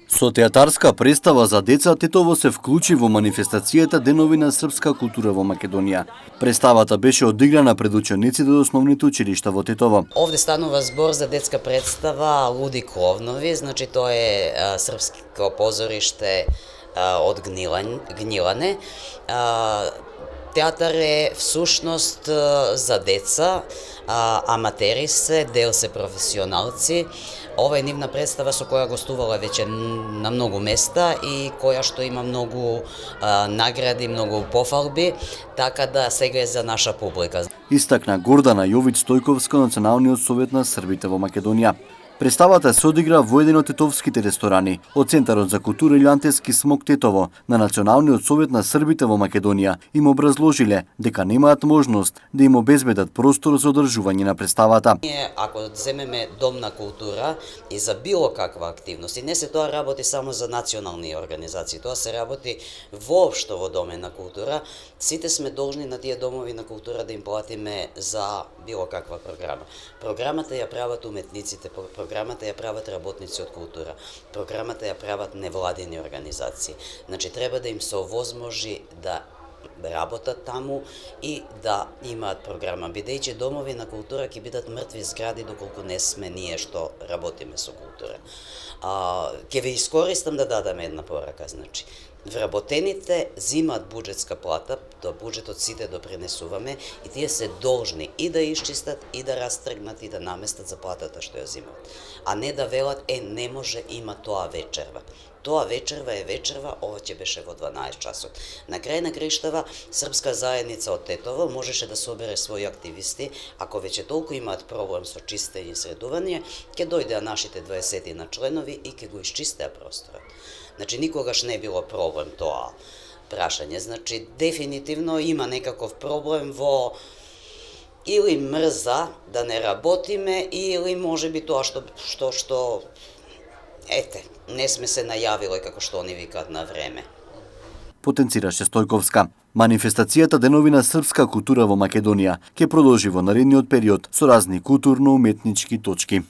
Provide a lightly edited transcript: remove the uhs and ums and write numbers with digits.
Со театарска представа за деца, Тетово се вклучи во манифестацијата Денови на српска култура во Македонија. Представата беше одиграна пред учениците од основните училишта во Тетово. Овде станува збор за детска представа Луди кловнови, значи тоа е српско позориште од Гнилане. Театар е всушност за деца, аматери се, дел се професионалци. Ова е нивна представа со која гостувала веќе на многу места и која што има многу награди, многу пофалби, така да сега е за наша публика. Истакна Гордана Јовиć Стојковска, Националниот совет на србите во Македонија. Представата се одигра во еден од тетовските ресторани, од Центарот за култура Илјантевски смок Тетово, на Националниот совет на србите во Македонија, им образложиле дека немаат можност да им обезбедат простор за одржување на представата. Ние, ако земеме дом на култура и за било каква активност, и не се тоа работи само за национални организации, тоа се работи воопшто во доме на култура, сите сме должни на тие домови на култура да им платиме за било каква програма. Програмата ја прават уметниците, програмата ја прават работници од култура, програмата ја прават невладини организации. Значи, треба да им се овозможи да работат таму и да имаат програма, бидејќи домови на култура ќе бидат мртви згради доколку не сме ние што работиме со култура. Ќе ве искористам да дадам една порака, значи, вработените зимаат буџетска плата, до буџетот сите допринесуваме и тие се должни и да исчистат, и да растргнат, и да наместат за платата што ја зимаат. А не да велат, не може, има тоа вечерва. Тоа вечерва е вечерва, ова ќе беше во 12 часот. На крај на краиштава, српска заедница од Тетово можеше да собере своји активисти, ако веќе толку имаат проблем со чистење и средување, ќе дојдеа нашите 20 на членови и ќе го исчистеа просторот. Значи, никогаш не било проблем тоа прашање. Значи, дефинитивно има некаков проблем во или мрза да не работиме, или можеби тоа што не сме се најавиле како што они викаат на време. Потенцираше Стојковска. Манифестацијата Денови на српска култура во Македонија ќе продолжи во наредниот период со разни културно-уметнички точки.